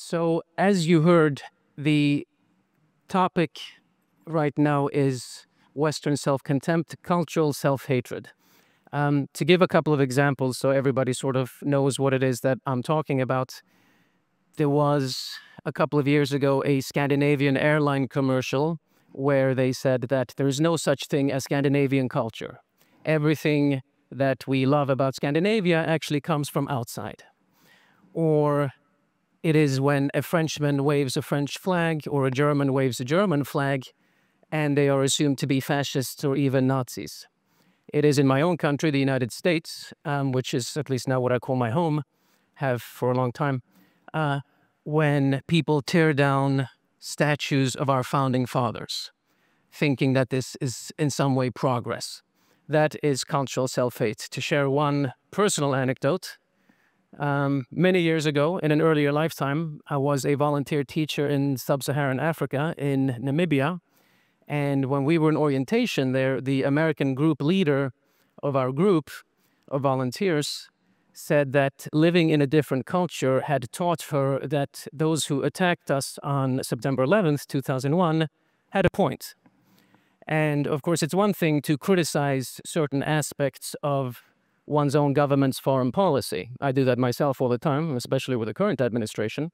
So, as you heard, the topic right now is Western self-contempt, cultural self-hatred. To give a couple of examples so everybody sort of knows what it is that I'm talking about, there was a couple of years ago a Scandinavian airline commercial where they said that there's no such thing as Scandinavian culture. Everything that we love about Scandinavia actually comes from outside. Or it is when a Frenchman waves a French flag or a German waves a German flag, and they are assumed to be fascists or even Nazis. It is in my own country, the United States, which is at least now what I call my home, have for a long time, when people tear down statues of our founding fathers, thinking that this is in some way progress. That is cultural self-hate. To share one personal anecdote, many years ago, in an earlier lifetime, I was a volunteer teacher in sub-Saharan Africa, in Namibia. And when we were in orientation there, the American group leader of our group of volunteers said that living in a different culture had taught her that those who attacked us on September 11th, 2001, had a point. And of course, it's one thing to criticize certain aspects of one's own government's foreign policy. I do that myself all the time, especially with the current administration.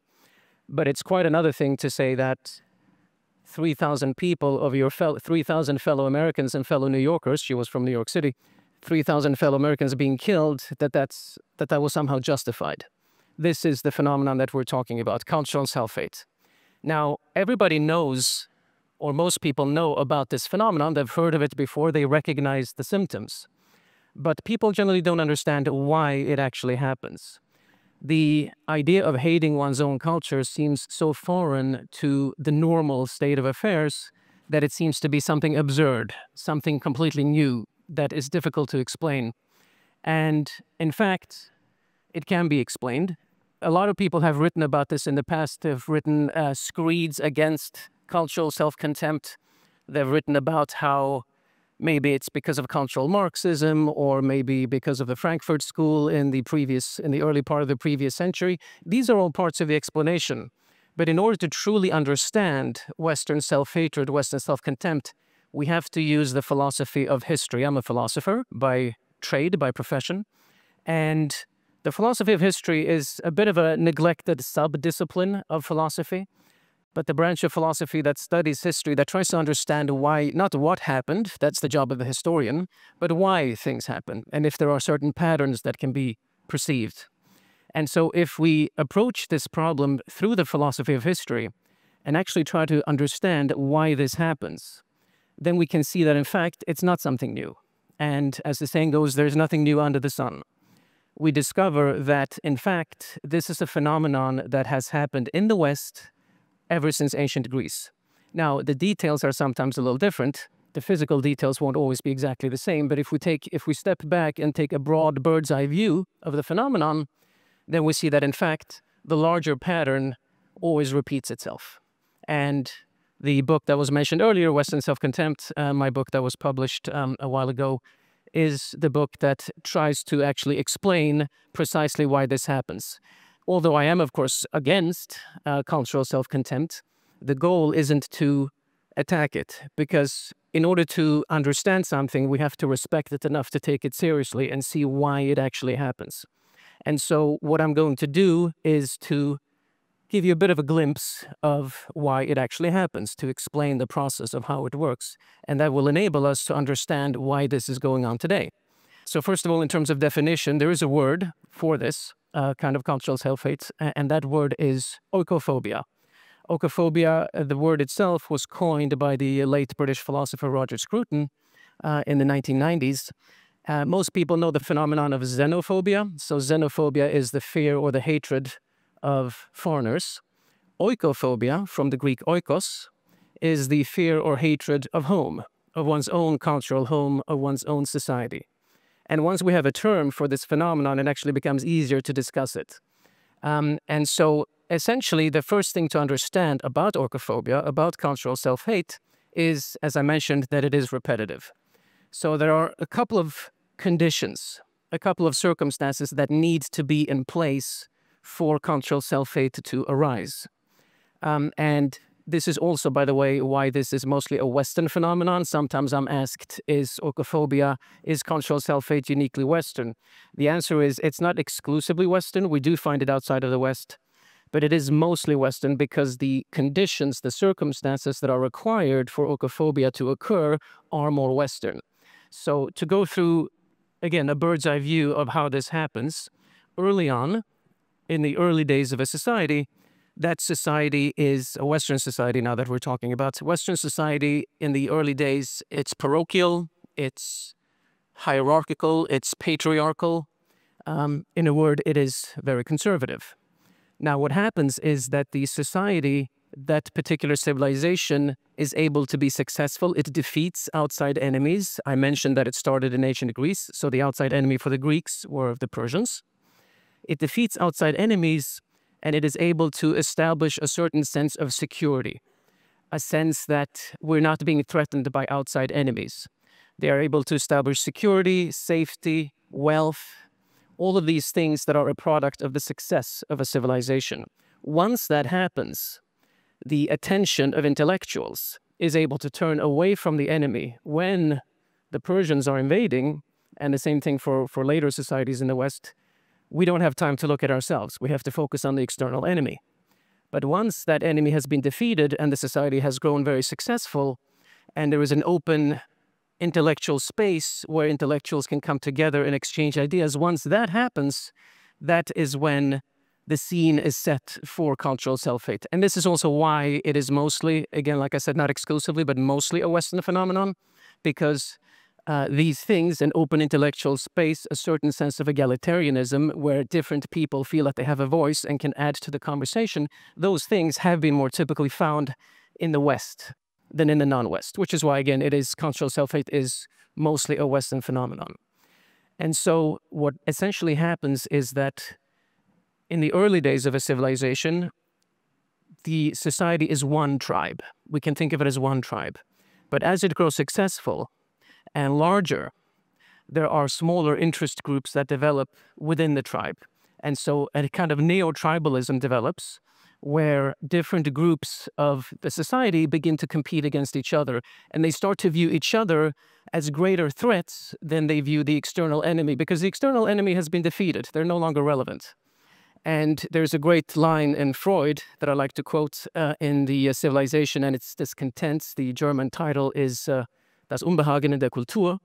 But it's quite another thing to say that 3,000 people of your 3,000 fellow Americans and fellow New Yorkers, she was from New York City, 3,000 fellow Americans being killed, that was somehow justified. This is the phenomenon that we're talking about, cultural self-hate. Now, everybody knows, or most people know about this phenomenon. They've heard of it before. They recognize the symptoms. But people generally don't understand why it actually happens. The idea of hating one's own culture seems so foreign to the normal state of affairs that it seems to be something absurd, something completely new that is difficult to explain. And in fact, it can be explained. A lot of people have written about this in the past. They've written screeds against cultural self-contempt. They've written about how maybe it's because of cultural Marxism, or maybe because of the Frankfurt School in the early part of the previous century. These are all parts of the explanation. But in order to truly understand Western self-hatred, Western self-contempt, we have to use the philosophy of history. I'm a philosopher by trade, by profession. And the philosophy of history is a bit of a neglected sub-discipline of philosophy. But the branch of philosophy that studies history, that tries to understand why, not what happened, that's the job of the historian, but why things happen, and if there are certain patterns that can be perceived. And so if we approach this problem through the philosophy of history and actually try to understand why this happens, then we can see that, in fact, it's not something new. And as the saying goes, there's nothing new under the sun. We discover that, in fact, this is a phenomenon that has happened in the West ever since ancient Greece. Now, the details are sometimes a little different. The physical details won't always be exactly the same, but if we step back and take a broad bird's eye view of the phenomenon, then we see that, in fact, the larger pattern always repeats itself. And the book that was mentioned earlier, Western Self-Contempt, my book that was published a while ago, is the book that tries to actually explain precisely why this happens. Although I am, of course, against cultural self-contempt, the goal isn't to attack it, because in order to understand something, we have to respect it enough to take it seriously and see why it actually happens. And so what I'm going to do is to give you a bit of a glimpse of why it actually happens, to explain the process of how it works. And that will enable us to understand why this is going on today. So first of all, in terms of definition, there is a word for this kind of cultural self-hate, and that word is oikophobia. Oikophobia, the word itself, was coined by the late British philosopher Roger Scruton in the 1990s. Most people know the phenomenon of xenophobia. So xenophobia is the fear or the hatred of foreigners. Oikophobia, from the Greek oikos, is the fear or hatred of home, of one's own cultural home, of one's own society. And once we have a term for this phenomenon, it actually becomes easier to discuss it. And so essentially, the first thing to understand about oikophobia, about cultural self-hate, is, as I mentioned, that it is repetitive. So there are a couple of conditions, a couple of circumstances that need to be in place for cultural self-hate to arise. And this is also, by the way, why this is mostly a Western phenomenon. Sometimes I'm asked, is oikophobia, is cultural self-hate uniquely Western? The answer is it's not exclusively Western. We do find it outside of the West, but it is mostly Western because the conditions, the circumstances that are required for oikophobia to occur are more Western. So to go through, again, a bird's eye view of how this happens, early on, in the early days of a society, that society is a Western society now that we're talking about. Western society in the early days, it's parochial, it's hierarchical, it's patriarchal. In a word, it is very conservative. Now, what happens is that the society, that particular civilization, is able to be successful. It defeats outside enemies. I mentioned that it started in ancient Greece, so the outside enemy for the Greeks were the Persians. It defeats outside enemies, and it is able to establish a certain sense of security, a sense that we're not being threatened by outside enemies. They are able to establish security, safety, wealth, all of these things that are a product of the success of a civilization. Once that happens, the attention of intellectuals is able to turn away from the enemy. When the Persians are invading, and the same thing for later societies in the West, we don't have time to look at ourselves. We have to focus on the external enemy. But once that enemy has been defeated and the society has grown very successful, and there is an open intellectual space where intellectuals can come together and exchange ideas, once that happens, that is when the scene is set for cultural self-hate. And this is also why it is mostly, again, like I said, not exclusively, but mostly a Western phenomenon, because these things, an open intellectual space, a certain sense of egalitarianism where different people feel that they have a voice and can add to the conversation, those things have been more typically found in the West than in the non-West, which is why, again, cultural self-hate is mostly a Western phenomenon. And so what essentially happens is that in the early days of a civilization, the society is one tribe. We can think of it as one tribe. But as it grows successful and larger, there are smaller interest groups that develop within the tribe. And so a kind of neo-tribalism develops where different groups of the society begin to compete against each other. And they start to view each other as greater threats than they view the external enemy, because the external enemy has been defeated. They're no longer relevant. And there's a great line in Freud that I like to quote in the Civilization and its Discontent. The German title is Das Unbehagen in der Kultur.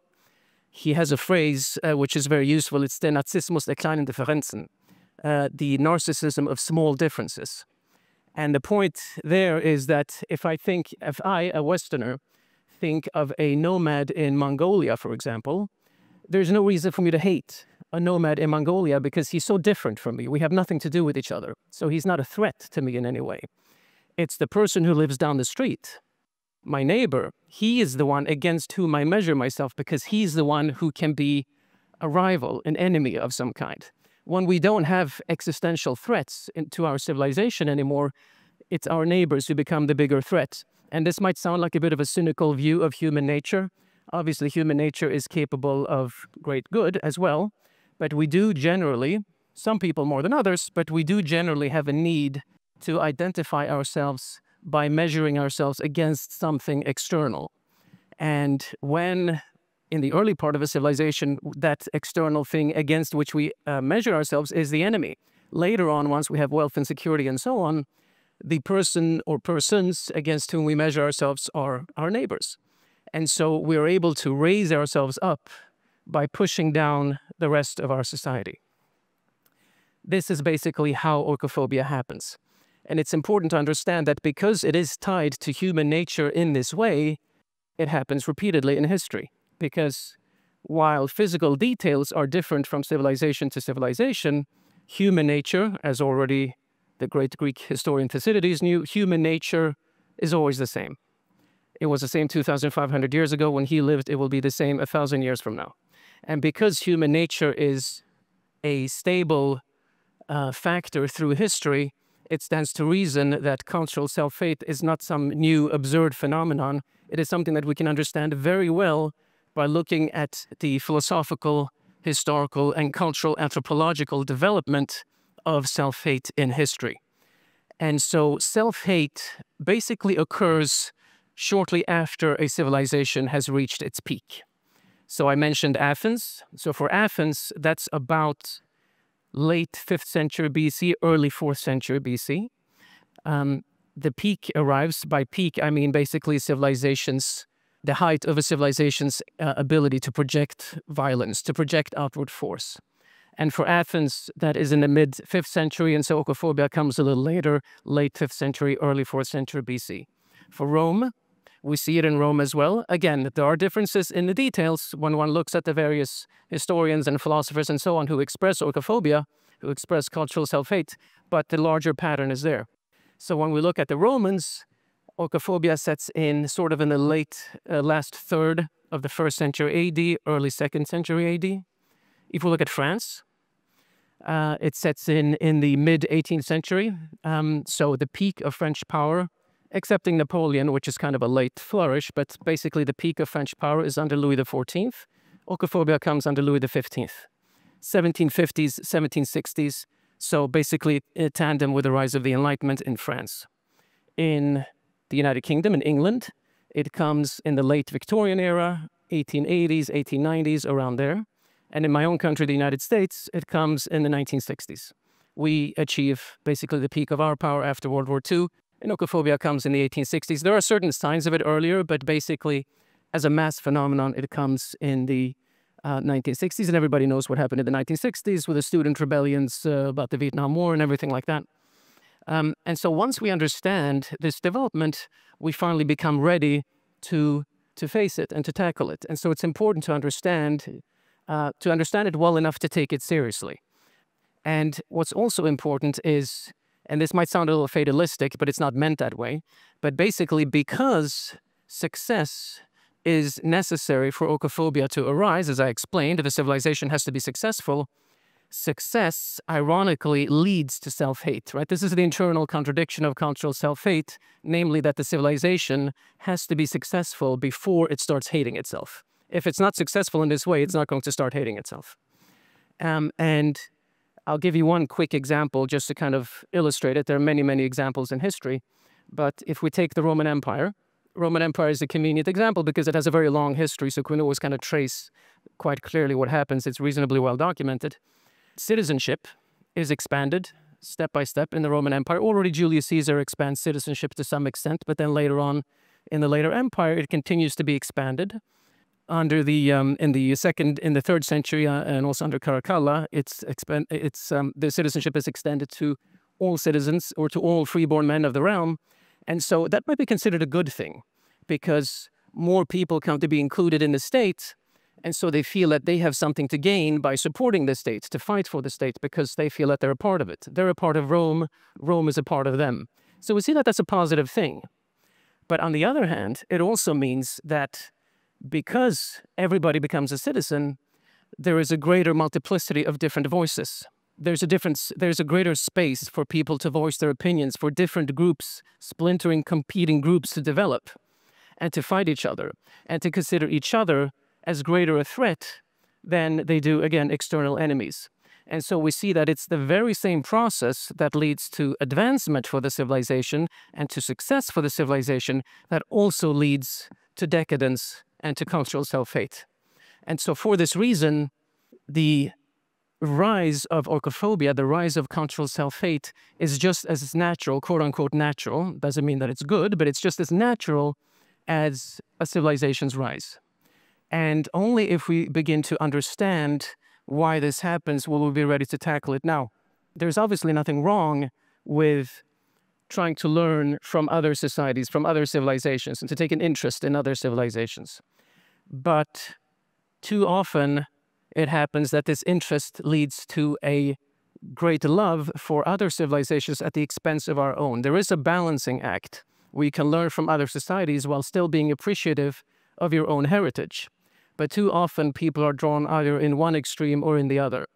He has a phrase which is very useful. It's der Narzissmus der kleinen Differenzen, the narcissism of small differences. And the point there is that if I, a Westerner, think of a nomad in Mongolia, for example, there's no reason for me to hate a nomad in Mongolia because he's so different from me. We have nothing to do with each other. So he's not a threat to me in any way. It's the person who lives down the street, my neighbor. He is the one against whom I measure myself because he's the one who can be a rival, an enemy of some kind. When we don't have existential threats to our civilization anymore, it's our neighbors who become the bigger threat. And this might sound like a bit of a cynical view of human nature. Obviously, human nature is capable of great good as well. But we do generally, some people more than others, but we do generally have a need to identify ourselves by measuring ourselves against something external. And when, in the early part of a civilization, that external thing against which we measure ourselves is the enemy. Later on, once we have wealth and security and so on, the person or persons against whom we measure ourselves are our neighbors. And so we are able to raise ourselves up by pushing down the rest of our society. This is basically how oikophobia happens. And it's important to understand that because it is tied to human nature in this way, it happens repeatedly in history. Because while physical details are different from civilization to civilization, human nature, as already the great Greek historian Thucydides knew, human nature is always the same. It was the same 2,500 years ago when he lived. It will be the same 1,000 years from now. And because human nature is a stable factor through history, it stands to reason that cultural self-hate is not some new absurd phenomenon. It is something that we can understand very well by looking at the philosophical, historical, and cultural anthropological development of self-hate in history. And so self-hate basically occurs shortly after a civilization has reached its peak. So I mentioned Athens. So for Athens, that's about late 5th century BC, early 4th century BC. The peak arrives. By peak, I mean basically the height of a civilization's ability to project violence, to project outward force. And for Athens, that is in the mid-5th century, and so oikophobia comes a little later, late 5th century, early 4th century BC. For Rome, we see it in Rome as well. Again, there are differences in the details when one looks at the various historians and philosophers and so on who express oikophobia, who express cultural self-hate, but the larger pattern is there. So when we look at the Romans, oikophobia sets in sort of in the last third of the 1st century AD, early 2nd century AD. If we look at France, it sets in the mid-18th century. So the peak of French power, excepting Napoleon, which is kind of a late flourish, but basically the peak of French power is under Louis XIV. Oikophobia comes under Louis XV. 1750s, 1760s, so basically in tandem with the rise of the Enlightenment in France. In the United Kingdom, in England, it comes in the late Victorian era, 1880s, 1890s, around there. And in my own country, the United States, it comes in the 1960s. We achieve basically the peak of our power after World War II, and oikophobia comes in the 1860s. There are certain signs of it earlier, but basically, as a mass phenomenon, it comes in the 1960s, and everybody knows what happened in the 1960s with the student rebellions about the Vietnam War and everything like that. And so once we understand this development, we finally become ready to face it and to tackle it. And so it's important to understand it well enough to take it seriously. And what's also important is, and this might sound a little fatalistic, but it's not meant that way, but basically because success is necessary for oikophobia to arise, as I explained, if a civilization has to be successful, success, ironically, leads to self-hate, right? This is the internal contradiction of cultural self-hate, namely that the civilization has to be successful before it starts hating itself. If it's not successful in this way, it's not going to start hating itself. And I'll give you one quick example just to kind of illustrate it. There are many, many examples in history. But if we take the Roman Empire is a convenient example because it has a very long history, so we can always kind of trace quite clearly what happens. It's reasonably well documented. Citizenship is expanded step by step in the Roman Empire. Already Julius Caesar expands citizenship to some extent, but then later on in the later empire, it continues to be expanded. Under the in the 3rd century and also under Caracalla, the citizenship is extended to all citizens or to all freeborn men of the realm, and so that might be considered a good thing because more people come to be included in the state, and so they feel that they have something to gain by supporting the state, to fight for the state, because they feel that they're a part of it. They're a part of Rome. Rome is a part of them. So we see that that's a positive thing. But on the other hand, it also means that because everybody becomes a citizen, there is a greater multiplicity of different voices. There's a greater space for people to voice their opinions, for different groups, splintering, competing groups to develop and to fight each other and to consider each other as greater a threat than they do, again, external enemies. And so we see that it's the very same process that leads to advancement for the civilization and to success for the civilization that also leads to decadence and to cultural self-hate. And so for this reason, the rise of oikophobia, the rise of cultural self-hate, is just as natural, quote-unquote natural, doesn't mean that it's good, but it's just as natural as a civilization's rise. And only if we begin to understand why this happens will we be ready to tackle it. Now, there's obviously nothing wrong with trying to learn from other societies, from other civilizations, and to take an interest in other civilizations. But too often, it happens that this interest leads to a great love for other civilizations at the expense of our own. There is a balancing act where you can learn from other societies while still being appreciative of your own heritage. But too often, people are drawn either in one extreme or in the other.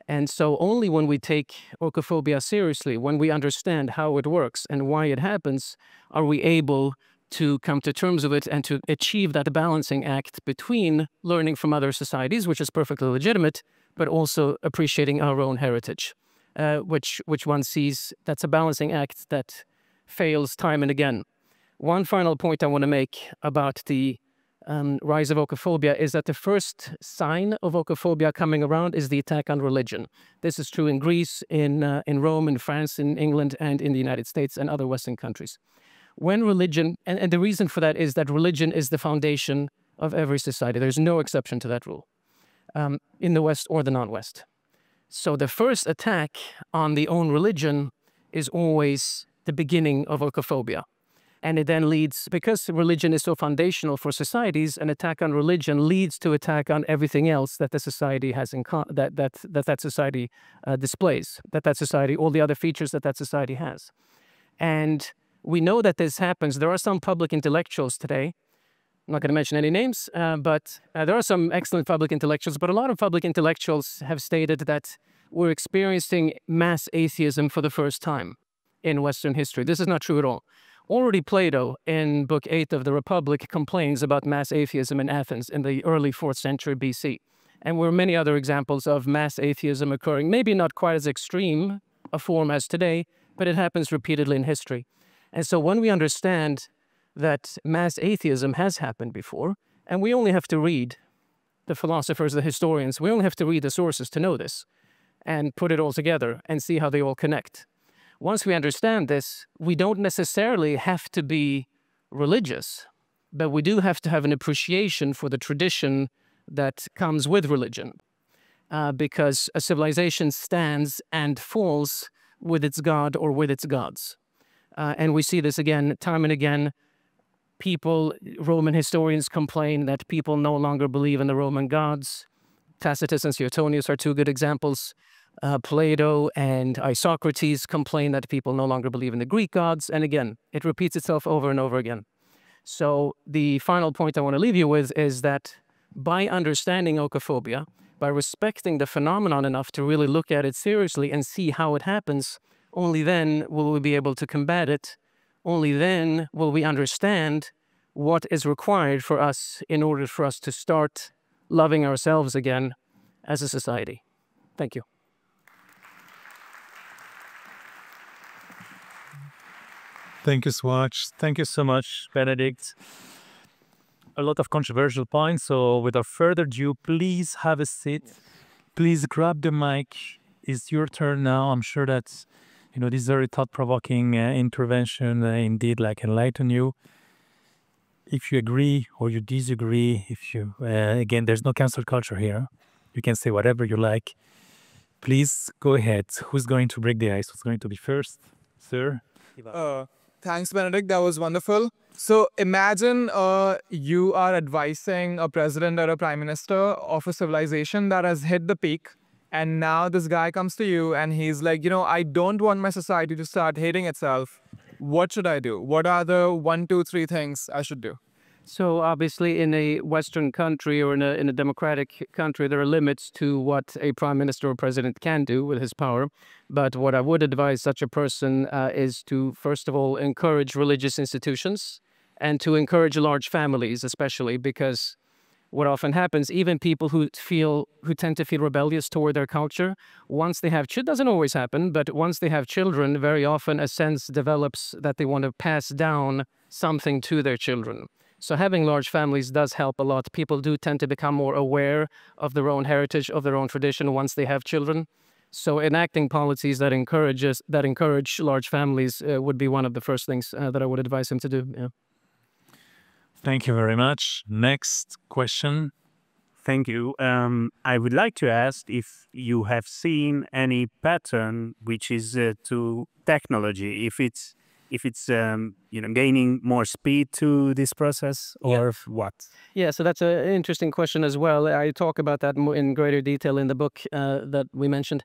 And so only when we take oikophobia seriously, when we understand how it works and why it happens, are we able to come to terms with it and to achieve that balancing act between learning from other societies, which is perfectly legitimate, but also appreciating our own heritage. which one sees that's a balancing act that fails time and again. One final point I want to make about the rise of oikophobia is that the first sign of oikophobia coming around is the attack on religion. This is true in Greece, in Rome, in France, in England, and in the United States and other Western countries. When religion, and the reason for that is that religion is the foundation of every society. There's no exception to that rule in the West or the non-West. So the first attack on the own religion is always the beginning of oikophobia. And it then leads, because religion is so foundational for societies, an attack on religion leads to attack on everything else that the society has in that society displays, that society, all the other features that society has. And we know that this happens. There are some public intellectuals today, I'm not going to mention any names, but there are some excellent public intellectuals, but a lot of public intellectuals have stated that we're experiencing mass atheism for the first time in Western history. This is not true at all. Already Plato, in Book 8 of the Republic, complains about mass atheism in Athens in the early 4th century BC. And there are many other examples of mass atheism occurring, maybe not quite as extreme a form as today, but it happens repeatedly in history. And so when we understand that mass atheism has happened before, and we only have to read the philosophers, the historians, we only have to read the sources to know this, and put it all together and see how they all connect. Once we understand this, we don't necessarily have to be religious, but we do have to have an appreciation for the tradition that comes with religion, because a civilization stands and falls with its god or with its gods. And we see this again, time and again. People, Roman historians complain that people no longer believe in the Roman gods. Tacitus and Suetonius are two good examples. Plato and Isocrates complain that people no longer believe in the Greek gods. And again, it repeats itself over and over again. So the final point I want to leave you with is that by understanding oikophobia, by respecting the phenomenon enough to really look at it seriously and see how it happens, only then will we be able to combat it. Only then will we understand what is required for us in order for us to start loving ourselves again as a society. Thank you. Thank you so much. Thank you so much, Benedict. A lot of controversial points. So without further ado, please have a seat. Please grab the mic. It's your turn now. I'm sure that, this very thought-provoking intervention indeed enlighten you. If you agree or you disagree, again, there's no cancel culture here. You can say whatever you like. Please go ahead. Who's going to break the ice? Who's going to be first? Sir? Thanks, Benedict. That was wonderful. So imagine you are advising a president or a prime minister of a civilization that has hit the peak. And now this guy comes to you and he's like, I don't want my society to start hating itself. What should I do? What are the 1, 2, 3 things I should do? So obviously in a Western country or in a democratic country, there are limits to what a prime minister or president can do with his power. But what I would advise such a person is to, first of all, encourage religious institutions and to encourage large families, especially because what often happens, even people who tend to feel rebellious toward their culture, once they have children, doesn't always happen, but once they have children, very often a sense develops that they want to pass down something to their children. So having large families does help a lot. People do tend to become more aware of their own heritage, of their own tradition once they have children. So enacting policies that encourage large families would be one of the first things that I would advise him to do. Yeah. Thank you very much. Next question. Thank you. I would like to ask if you have seen any pattern which is to technology, if it's gaining more speed to this process or what? Yeah, so that's an interesting question as well. I talk about that in greater detail in the book that we mentioned.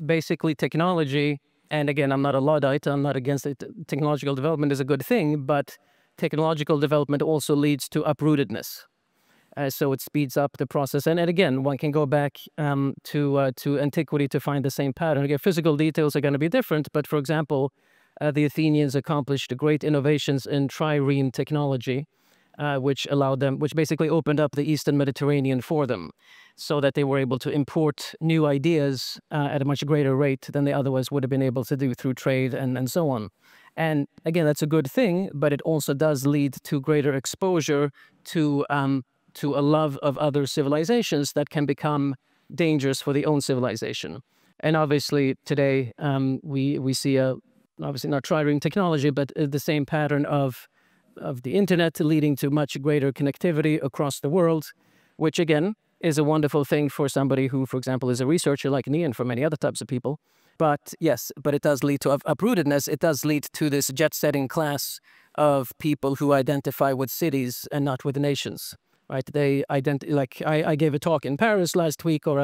Basically, technology, and again, I'm not a Luddite, I'm not against it. Technological development is a good thing, but technological development also leads to uprootedness. So it speeds up the process. And again, one can go back to antiquity to find the same pattern. Again, physical details are going to be different, but for example, the Athenians accomplished great innovations in trireme technology. which allowed them, which basically opened up the Eastern Mediterranean for them, so that they were able to import new ideas at a much greater rate than they otherwise would have been able to do through trade and so on. And again, that's a good thing, but it also does lead to greater exposure to a love of other civilizations that can become dangerous for the own civilization. And obviously today we see obviously not trireme technology, but the same pattern of the internet leading to much greater connectivity across the world, which again is a wonderful thing for somebody who, for example, is a researcher like me and for many other types of people. But yes, but it does lead to uprootedness. It does lead to this jet-setting class of people who identify with cities and not with nations. Right? They like I gave a talk in Paris last week, or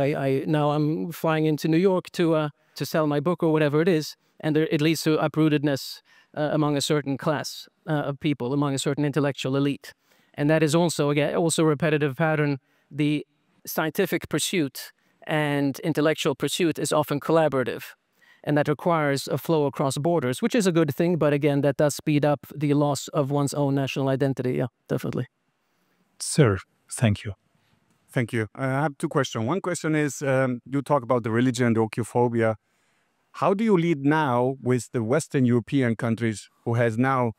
now I'm flying into New York to sell my book or whatever it is, and it leads to uprootedness among a certain class of people, among a certain intellectual elite, and that is also again also a repetitive pattern. The scientific pursuit and intellectual pursuit is often collaborative, and that requires a flow across borders, which is a good thing. But again, that does speed up the loss of one's own national identity. Yeah, definitely. Sir, thank you. Thank you. I have two questions. One question is, you talk about the religion, the oikophobia. How do you lead now with the Western European countries who has now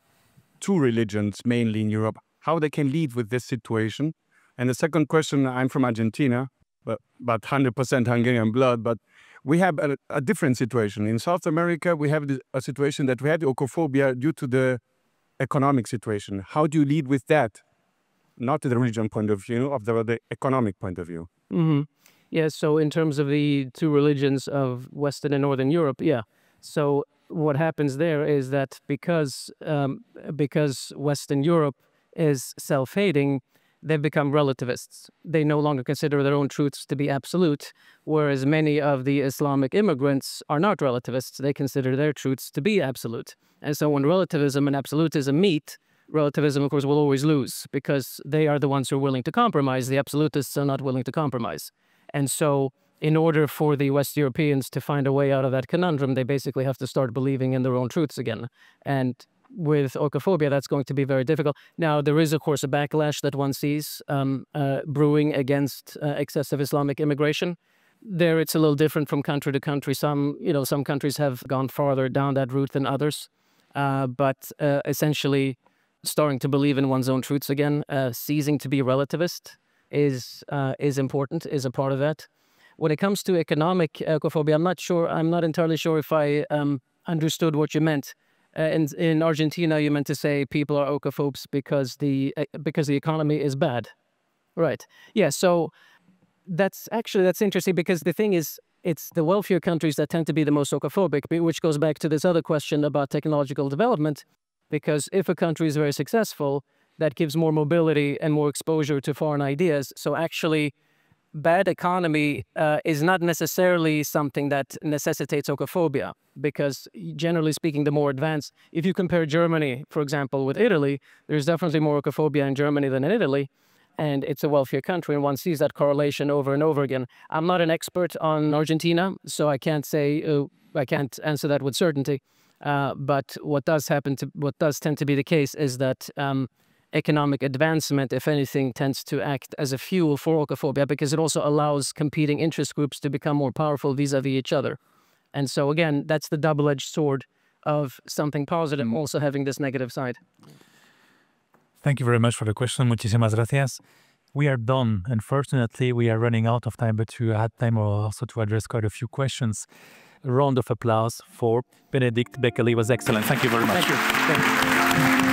two religions mainly in Europe? How they can lead with this situation? And the second question, I'm from Argentina, but 100% Hungarian blood, but we have a different situation. In South America, we have a situation that we had the oikophobia due to the economic situation. How do you lead with that? Not the religion point of view, of the economic point of view. Mm-hmm. Yeah, so in terms of the two religions of Western and Northern Europe, yeah. So what happens there is that because Western Europe is self-hating, they've become relativists. They no longer consider their own truths to be absolute, whereas many of the Islamic immigrants are not relativists. They consider their truths to be absolute. And so when relativism and absolutism meet, relativism, of course, will always lose because they are the ones who are willing to compromise. The absolutists are not willing to compromise. And so in order for the West Europeans to find a way out of that conundrum, they basically have to start believing in their own truths again. And with oikophobia, that's going to be very difficult. Now, there is, of course, a backlash that one sees brewing against excessive Islamic immigration. There, it's a little different from country to country. Some countries have gone farther down that route than others. But essentially, starting to believe in one's own truths again, ceasing to be relativist is important, is a part of that. When it comes to economic oikophobia, I'm not entirely sure if I understood what you meant. In Argentina, you meant to say people are oikophobes because the economy is bad, right? Yeah. So that's interesting because the thing is, it's the wealthier countries that tend to be the most oikophobic, which goes back to this other question about technological development. Because if a country is very successful, that gives more mobility and more exposure to foreign ideas. So actually, bad economy is not necessarily something that necessitates oikophobia, because generally speaking, the more advanced, if you compare Germany, for example, with Italy, there's definitely more oikophobia in Germany than in Italy, and it's a wealthier country, and one sees that correlation over and over again. I'm not an expert on Argentina, so I can't answer that with certainty. But what does tend to be the case is that economic advancement, if anything, tends to act as a fuel for oikophobia because it also allows competing interest groups to become more powerful vis-a-vis each other. And so again, that's the double-edged sword of something positive also having this negative side. Thank you very much for the question. Muchísimas gracias. We are done. Unfortunately, we are running out of time, but you had time also to address quite a few questions. A round of applause for Benedict Beckeld. It was excellent. Thank you very much. Thank you.